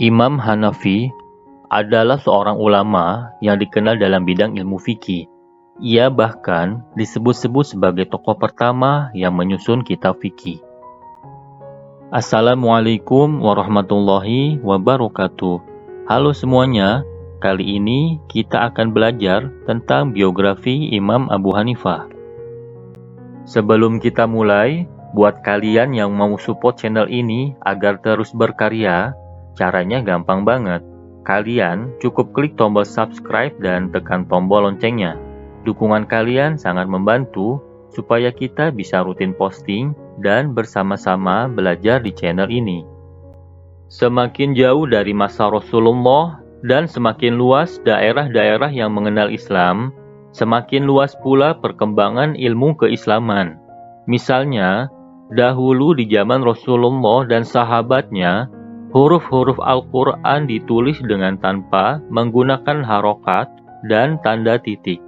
Imam Hanafi adalah seorang ulama yang dikenal dalam bidang ilmu fikih. Ia bahkan disebut-sebut sebagai tokoh pertama yang menyusun kitab fikih. Assalamualaikum warahmatullahi wabarakatuh. Halo semuanya, kali ini kita akan belajar tentang biografi Imam Abu Hanifah. Sebelum kita mulai, buat kalian yang mau support channel ini agar terus berkarya, caranya gampang banget. Kalian cukup klik tombol subscribe dan tekan tombol loncengnya. Dukungan kalian sangat membantu supaya kita bisa rutin posting dan bersama-sama belajar di channel ini. Semakin jauh dari masa Rasulullah dan semakin luas daerah-daerah yang mengenal Islam, semakin luas pula perkembangan ilmu keislaman. Misalnya, dahulu di zaman Rasulullah dan sahabatnya, huruf-huruf Al-Quran ditulis dengan tanpa menggunakan harokat dan tanda titik.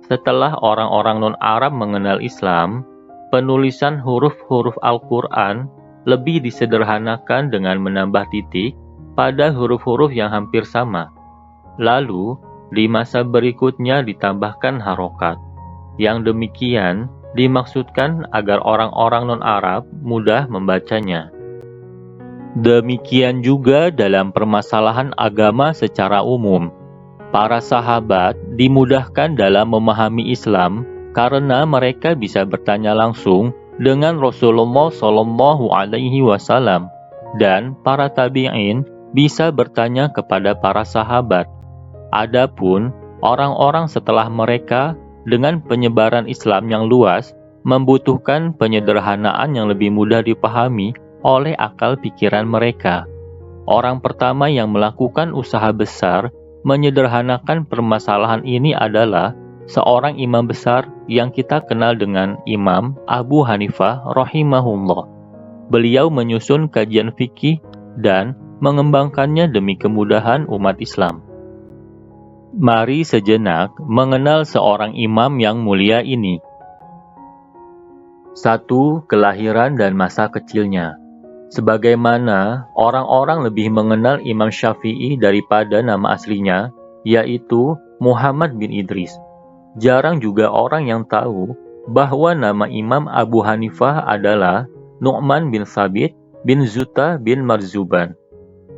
Setelah orang-orang non-Arab mengenal Islam, penulisan huruf-huruf Al-Quran lebih disederhanakan dengan menambah titik pada huruf-huruf yang hampir sama. Lalu, di masa berikutnya ditambahkan harokat. Yang demikian dimaksudkan agar orang-orang non-Arab mudah membacanya. Demikian juga dalam permasalahan agama secara umum. Para sahabat dimudahkan dalam memahami Islam karena mereka bisa bertanya langsung dengan Rasulullah Shallallahu Alaihi Wasallam, dan para tabi'in bisa bertanya kepada para sahabat. Adapun orang-orang setelah mereka dengan penyebaran Islam yang luas membutuhkan penyederhanaan yang lebih mudah dipahami oleh akal pikiran mereka. Orang pertama yang melakukan usaha besar menyederhanakan permasalahan ini adalah seorang imam besar yang kita kenal dengan Imam Abu Hanifah rahimahullah. Beliau menyusun kajian fikih dan mengembangkannya demi kemudahan umat Islam. Mari sejenak mengenal seorang imam yang mulia ini. 1. Kelahiran dan masa kecilnya. Sebagaimana orang-orang lebih mengenal Imam Syafi'i daripada nama aslinya, yaitu Muhammad bin Idris. Jarang juga orang yang tahu bahwa nama Imam Abu Hanifah adalah Nu'man bin Thabit bin Zuta bin Marzuban.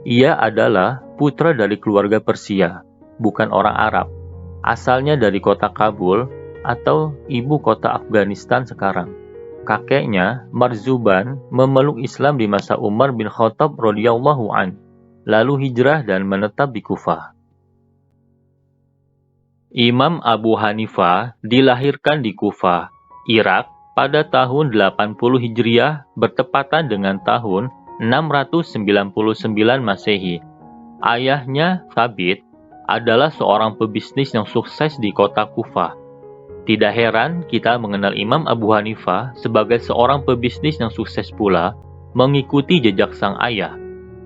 Ia adalah putra dari keluarga Persia, bukan orang Arab. Asalnya dari kota Kabul atau ibu kota Afghanistan sekarang. Kakeknya, Marzuban, memeluk Islam di masa Umar bin Khattab radhiyallahu an, lalu hijrah dan menetap di Kufah. Imam Abu Hanifah dilahirkan di Kufah, Irak pada tahun 80 Hijriah bertepatan dengan tahun 699 Masehi. Ayahnya, Thabit, adalah seorang pebisnis yang sukses di kota Kufah. Tidak heran kita mengenal Imam Abu Hanifah sebagai seorang pebisnis yang sukses pula, mengikuti jejak sang ayah.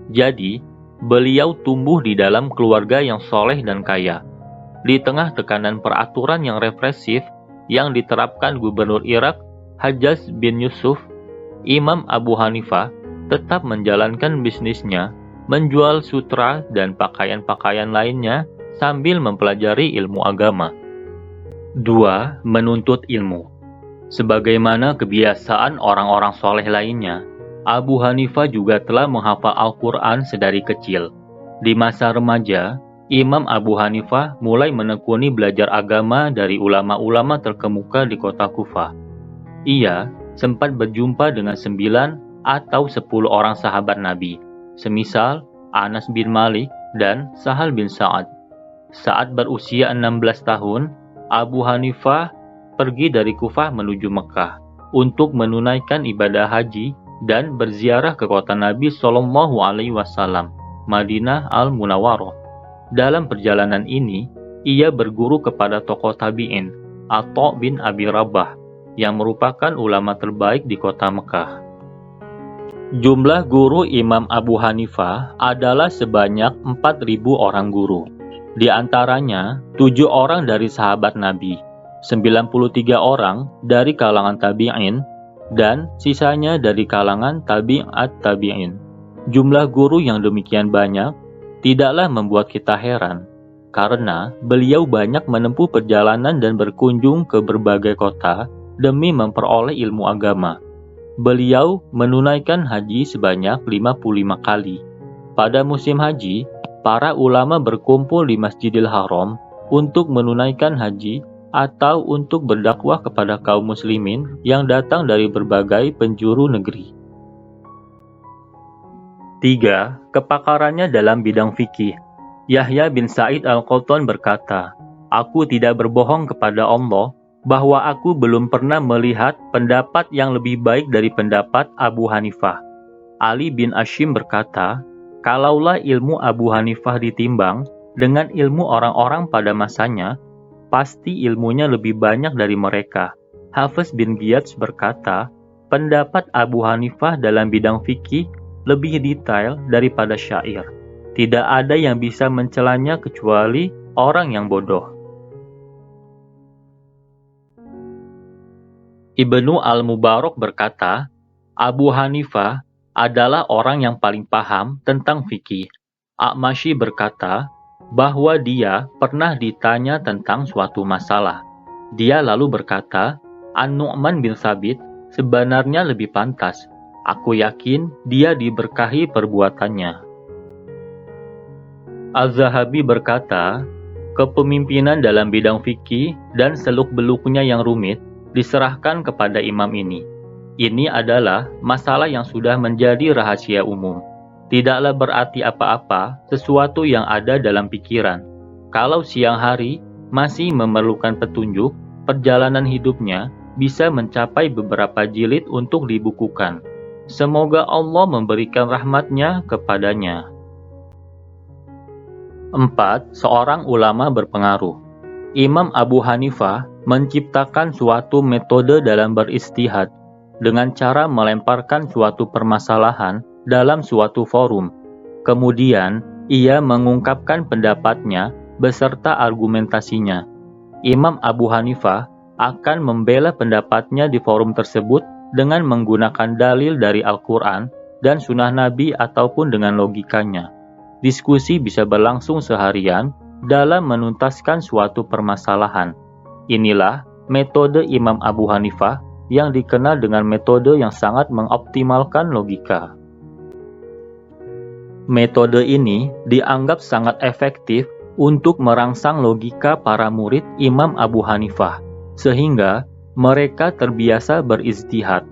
Jadi, beliau tumbuh di dalam keluarga yang soleh dan kaya. Di tengah tekanan peraturan yang represif yang diterapkan Gubernur Irak, Hajjaj bin Yusuf, Imam Abu Hanifah tetap menjalankan bisnisnya, menjual sutra dan pakaian-pakaian lainnya sambil mempelajari ilmu agama. 2. Menuntut ilmu. Sebagaimana kebiasaan orang-orang soleh lainnya, Abu Hanifah juga telah menghafal Al-Quran sedari kecil. Di masa remaja, Imam Abu Hanifah mulai menekuni belajar agama dari ulama-ulama terkemuka di kota Kufah. Ia sempat berjumpa dengan 9 atau 10 orang sahabat Nabi, semisal Anas bin Malik dan Sahal bin Sa'ad. Saat berusia 16 tahun, Abu Hanifah pergi dari Kufah menuju Mekah untuk menunaikan ibadah haji dan berziarah ke kota Nabi Shallallahu Alaihi Wasallam, Madinah Al-Munawwarah. Dalam perjalanan ini, ia berguru kepada tokoh tabi'in, Atha bin Abi Rabah, yang merupakan ulama terbaik di kota Mekah. Jumlah guru Imam Abu Hanifah adalah sebanyak 4.000 orang guru. Di antaranya, 7 orang dari sahabat Nabi, 93 orang dari kalangan tabi'in, dan sisanya dari kalangan tabi'at tabi'in. Jumlah guru yang demikian banyak tidaklah membuat kita heran, karena beliau banyak menempuh perjalanan dan berkunjung ke berbagai kota demi memperoleh ilmu agama. Beliau menunaikan haji sebanyak 55 kali. Pada musim haji, para ulama berkumpul di Masjidil Haram untuk menunaikan haji atau untuk berdakwah kepada kaum muslimin yang datang dari berbagai penjuru negeri. 3. Kepakarannya dalam bidang fikih. Yahya bin Sa'id Al-Qattan berkata, "Aku tidak berbohong kepada Allah bahwa aku belum pernah melihat pendapat yang lebih baik dari pendapat Abu Hanifah." Ali bin Ashim berkata, "Kalaulah ilmu Abu Hanifah ditimbang dengan ilmu orang-orang pada masanya, pasti ilmunya lebih banyak dari mereka." Hafiz bin Ghiyath berkata, pendapat Abu Hanifah dalam bidang fikih lebih detail daripada syair. Tidak ada yang bisa mencelanya kecuali orang yang bodoh. Ibnu Al-Mubarak berkata, Abu Hanifah adalah orang yang paling paham tentang fikih. A'mashi berkata bahwa dia pernah ditanya tentang suatu masalah. Dia lalu berkata, An-Nu'man bin Sabit sebenarnya lebih pantas. Aku yakin dia diberkahi perbuatannya. Az-Zahabi berkata, kepemimpinan dalam bidang fikih dan seluk-beluknya yang rumit diserahkan kepada imam ini. Ini adalah masalah yang sudah menjadi rahasia umum. Tidaklah berarti apa-apa sesuatu yang ada dalam pikiran. Kalau siang hari masih memerlukan petunjuk, perjalanan hidupnya bisa mencapai beberapa jilid untuk dibukukan. Semoga Allah memberikan rahmat-Nya kepadanya. 4. Seorang ulama berpengaruh. Imam Abu Hanifah menciptakan suatu metode dalam beristihad dengan cara melemparkan suatu permasalahan dalam suatu forum. Kemudian, ia mengungkapkan pendapatnya beserta argumentasinya. Imam Abu Hanifah akan membela pendapatnya di forum tersebut dengan menggunakan dalil dari Al-Quran dan Sunnah Nabi ataupun dengan logikanya. Diskusi bisa berlangsung seharian dalam menuntaskan suatu permasalahan. Inilah metode Imam Abu Hanifah yang dikenal dengan metode yang sangat mengoptimalkan logika. Metode ini dianggap sangat efektif untuk merangsang logika para murid Imam Abu Hanifah, sehingga mereka terbiasa berijtihad.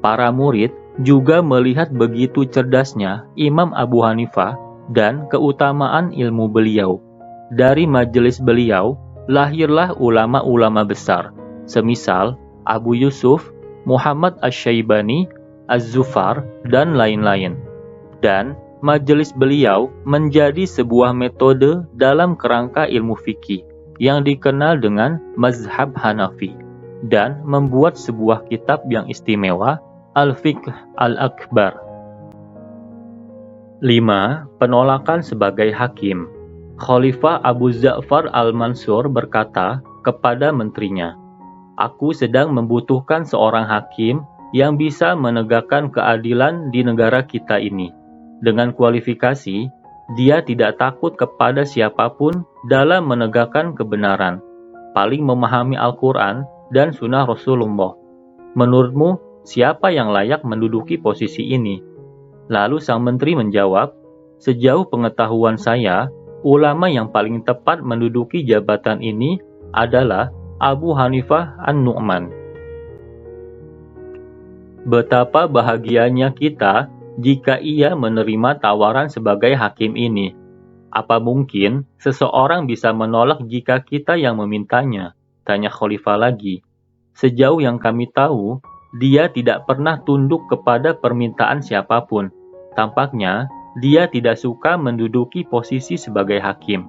Para murid juga melihat begitu cerdasnya Imam Abu Hanifah dan keutamaan ilmu beliau. Dari majelis beliau, lahirlah ulama-ulama besar, semisal Abu Yusuf, Muhammad Asy-Syaibani, Az-Zufar, dan lain-lain. Dan majelis beliau menjadi sebuah metode dalam kerangka ilmu fikih yang dikenal dengan mazhab Hanafi, dan membuat sebuah kitab yang istimewa, Al-Fiqh Al-Akbar. 5. Penolakan sebagai hakim. Khalifah Abu Ja'far Al-Mansur berkata kepada menterinya, "Aku sedang membutuhkan seorang hakim yang bisa menegakkan keadilan di negara kita ini. Dengan kualifikasi, dia tidak takut kepada siapapun dalam menegakkan kebenaran, paling memahami Al-Quran dan Sunnah Rasulullah. Menurutmu, siapa yang layak menduduki posisi ini?" Lalu sang menteri menjawab, "Sejauh pengetahuan saya, ulama yang paling tepat menduduki jabatan ini adalah Abu Hanifah An-Nu'man." Betapa bahagianya kita jika ia menerima tawaran sebagai hakim ini. Apa mungkin seseorang bisa menolak jika kita yang memintanya? Tanya Khalifah lagi. Sejauh yang kami tahu, dia tidak pernah tunduk kepada permintaan siapapun. Tampaknya, dia tidak suka menduduki posisi sebagai hakim.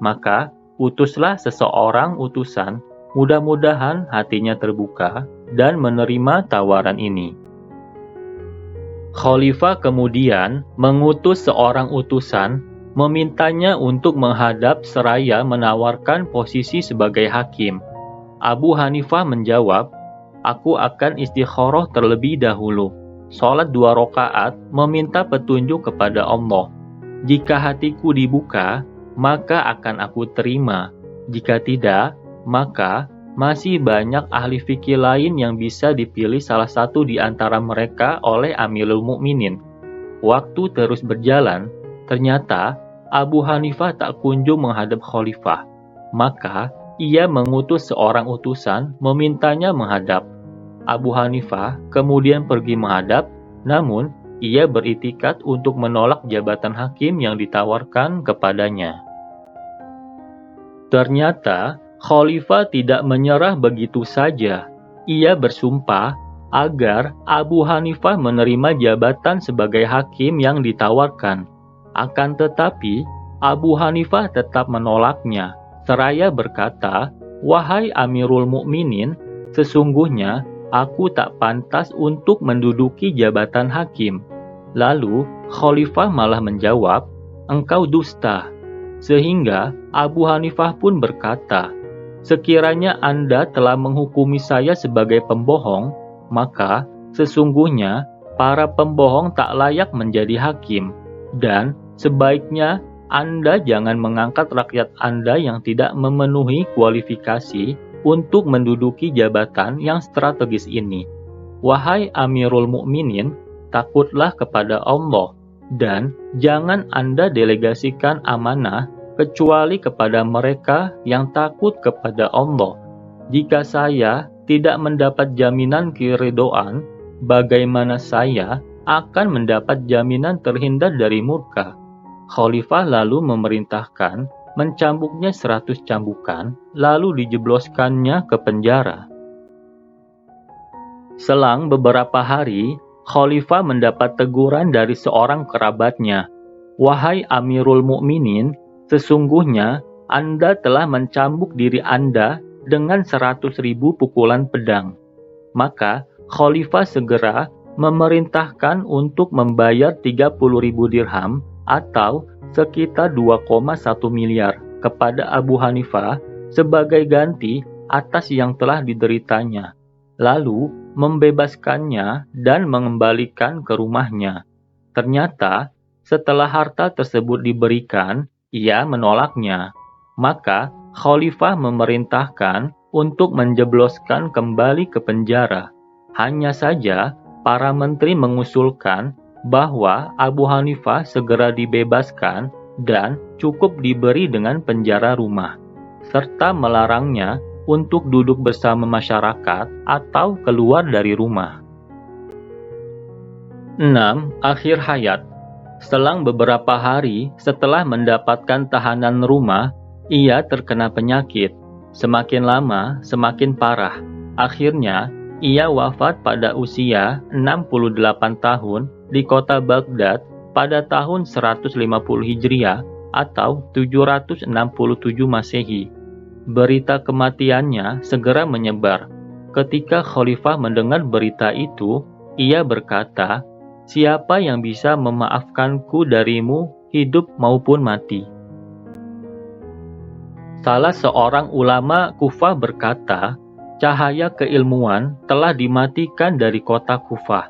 Maka, utuslah seseorang utusan, mudah-mudahan hatinya terbuka dan menerima tawaran ini. Khalifah kemudian mengutus seorang utusan, memintanya untuk menghadap seraya menawarkan posisi sebagai hakim. Abu Hanifah menjawab, "Aku akan istikharah terlebih dahulu. Salat 2 rakaat meminta petunjuk kepada Allah. Jika hatiku dibuka, maka akan aku terima. Jika tidak, maka masih banyak ahli fikih lain yang bisa dipilih salah satu di antara mereka oleh Amirul Mukminin. Waktu terus berjalan, ternyata Abu Hanifah tak kunjung menghadap khalifah. Maka ia mengutus seorang utusan memintanya menghadap. Abu Hanifah kemudian pergi menghadap, namun ia beriktikad untuk menolak jabatan hakim yang ditawarkan kepadanya. Ternyata khalifah tidak menyerah begitu saja. Ia bersumpah agar Abu Hanifah menerima jabatan sebagai hakim yang ditawarkan. Akan tetapi, Abu Hanifah tetap menolaknya, seraya berkata, "Wahai Amirul Mukminin, sesungguhnya aku tak pantas untuk menduduki jabatan hakim." Lalu, khalifah malah menjawab, "Engkau dusta." Sehingga Abu Hanifah pun berkata, "Sekiranya Anda telah menghukumi saya sebagai pembohong, maka sesungguhnya para pembohong tak layak menjadi hakim, dan sebaiknya Anda jangan mengangkat rakyat Anda yang tidak memenuhi kualifikasi untuk menduduki jabatan yang strategis ini. Wahai Amirul Mukminin, takutlah kepada Allah, dan jangan Anda delegasikan amanah kecuali kepada mereka yang takut kepada Allah. Jika saya tidak mendapat jaminan keridhaan, bagaimana saya akan mendapat jaminan terhindar dari murka?" Khalifah lalu memerintahkan mencambuknya 100 cambukan, lalu dijebloskannya ke penjara. Selang beberapa hari, Khalifah mendapat teguran dari seorang kerabatnya. "Wahai Amirul Mukminin, sesungguhnya Anda telah mencambuk diri Anda dengan 100.000 pukulan pedang." Maka Khalifah segera memerintahkan untuk membayar 30.000 dirham atau sekitar 2,1 miliar kepada Abu Hanifah sebagai ganti atas yang telah dideritanya, lalu membebaskannya dan mengembalikan ke rumahnya. Ternyata, setelah harta tersebut diberikan, ia menolaknya. Maka, Khalifah memerintahkan untuk menjebloskan kembali ke penjara. Hanya saja, para menteri mengusulkan bahwa Abu Hanifah segera dibebaskan dan cukup diberi dengan penjara rumah, serta melarangnya untuk duduk bersama masyarakat atau keluar dari rumah. 6. Akhir hayat. Selang beberapa hari setelah mendapatkan tahanan rumah, ia terkena penyakit. Semakin lama, semakin parah. Akhirnya, ia wafat pada usia 68 tahun di kota Baghdad pada tahun 150 Hijriah atau 767 Masehi. Berita kematiannya segera menyebar. Ketika Khalifah mendengar berita itu, ia berkata, "Siapa yang bisa memaafkanku darimu, hidup maupun mati?" Salah seorang ulama Kufah berkata, "Cahaya keilmuan telah dimatikan dari kota Kufah.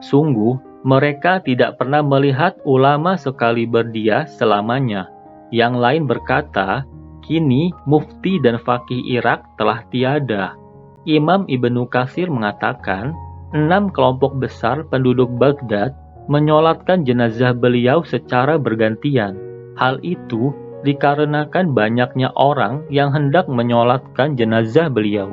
Sungguh, mereka tidak pernah melihat ulama sekali berdia selamanya." Yang lain berkata, "Kini mufti dan fakih Irak telah tiada." Imam Ibnu Katsir mengatakan, 6 kelompok besar penduduk Baghdad menyolatkan jenazah beliau secara bergantian. Hal itu dikarenakan banyaknya orang yang hendak menyolatkan jenazah beliau.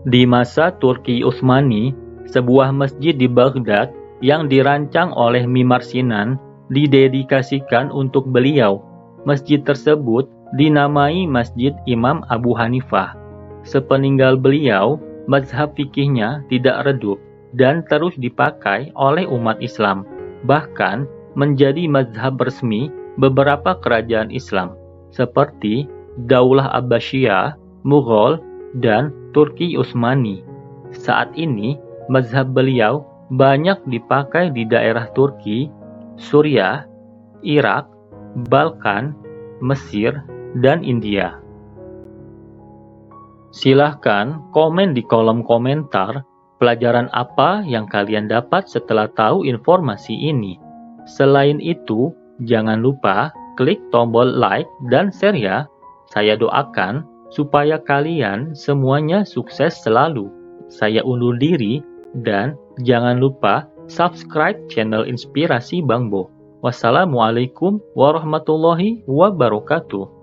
Di masa Turki Utsmani, sebuah masjid di Baghdad yang dirancang oleh Mimar Sinan didedikasikan untuk beliau. Masjid tersebut dinamai Masjid Imam Abu Hanifah. Sepeninggal beliau, mazhab fikihnya tidak redup dan terus dipakai oleh umat Islam, bahkan menjadi mazhab resmi beberapa kerajaan Islam, seperti Daulah Abbasiyah, Mughal, dan Turki Utsmani. Saat ini, mazhab beliau banyak dipakai di daerah Turki, Suriah, Irak, Balkan, Mesir, dan India. Silahkan komen di kolom komentar pelajaran apa yang kalian dapat setelah tahu informasi ini. Selain itu, jangan lupa klik tombol like dan share ya. Saya doakan supaya kalian semuanya sukses selalu. Saya undur diri dan jangan lupa subscribe channel Inspirasi Bang Bo. Wassalamualaikum warahmatullahi wabarakatuh.